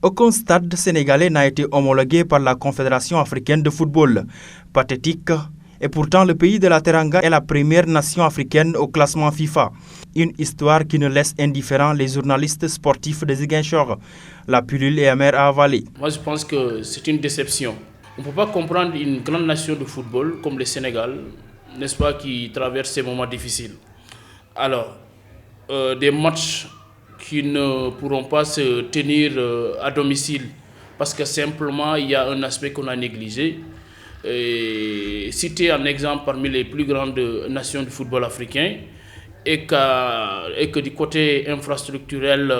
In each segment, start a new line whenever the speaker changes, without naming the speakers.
Aucun stade sénégalais n'a été homologué par la Confédération africaine de football. Pathétique. Et pourtant, le pays de la Teranga est la première nation africaine au classement FIFA. Une histoire qui ne laisse indifférents les journalistes sportifs de Ziguinchor. La pilule est amère à avaler.
Moi, je pense que c'est une déception. On ne peut pas comprendre une grande nation de football comme le Sénégal, n'est-ce pas, qui traverse ces moments difficiles. Alors, des matchs qui ne pourront pas se tenir à domicile parce que simplement il y a un aspect qu'on a négligé. Et citer un exemple parmi les plus grandes nations du football africain et que du côté infrastructurel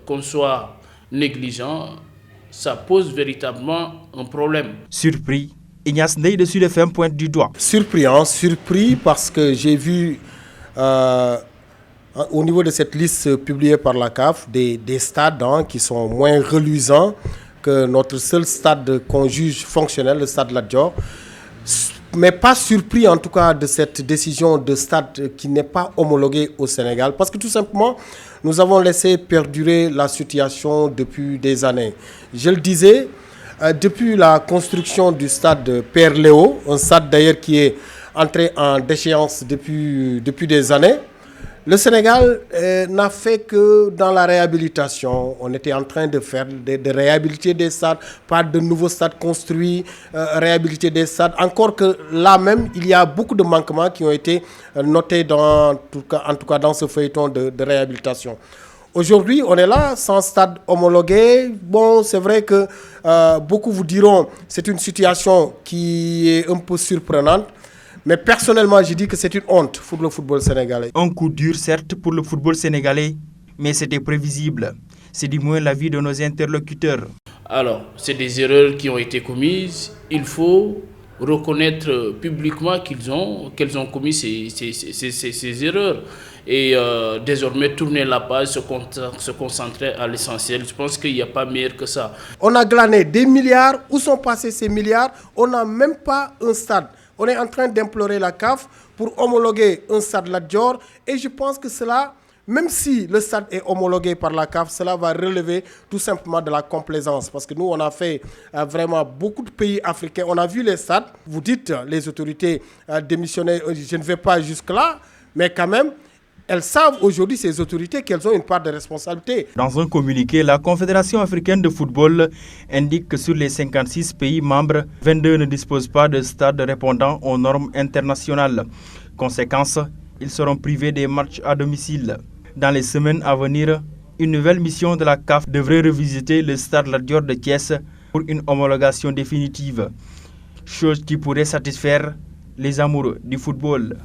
qu'on soit négligent, ça pose véritablement un problème.
Surpris, Ignace Ndeye de Sud FM pointe du doigt.
Surpris parce que j'ai vu au niveau de cette liste publiée par la CAF des stades qui sont moins reluisants que notre seul stade qu'on juge fonctionnel, le stade Lat Dior. Mais pas surpris en tout cas de cette décision de stade qui n'est pas homologué au Sénégal. Parce que tout simplement, nous avons laissé perdurer la situation depuis des années. Je le disais, depuis la construction du stade Père Léo, un stade d'ailleurs qui est entré en déchéance depuis des années, le Sénégal n'a fait que dans la réhabilitation. On était en train de faire de réhabiliter des stades, pas de nouveaux stades construits, réhabiliter des stades. Encore que là même, il y a beaucoup de manquements qui ont été notés en tout cas dans ce feuilleton de réhabilitation. Aujourd'hui, on est là sans stade homologué. Bon, c'est vrai que beaucoup vous diront c'est une situation qui est un peu surprenante. Mais personnellement, je dis que c'est une honte pour le football sénégalais.
Un coup dur, certes, pour le football sénégalais, mais c'était prévisible. C'est du moins l'avis de nos interlocuteurs.
Alors, c'est des erreurs qui ont été commises. Il faut reconnaître publiquement qu'elles ont commis ces erreurs. Et désormais, tourner la page, se concentrer à l'essentiel. Je pense qu'il n'y a pas meilleur que ça.
On a glané des milliards. Où sont passés ces milliards? On n'a même pas un stade. On est en train d'implorer la CAF pour homologuer un stade Lat Dior. Et je pense que cela, même si le stade est homologué par la CAF, cela va relever tout simplement de la complaisance. Parce que nous, on a fait vraiment beaucoup de pays africains. On a vu les stades. Vous dites, les autorités démissionnaient, je ne vais pas jusque-là, mais quand même, elles savent aujourd'hui, ces autorités, qu'elles ont une part de responsabilité.
Dans un communiqué, la Confédération africaine de football indique que sur les 56 pays membres, 22 ne disposent pas de stade répondant aux normes internationales. Conséquence, ils seront privés des matchs à domicile. Dans les semaines à venir, une nouvelle mission de la CAF devrait revisiter le stade Lat Dior de Thiès pour une homologation définitive. Chose qui pourrait satisfaire les amoureux du football.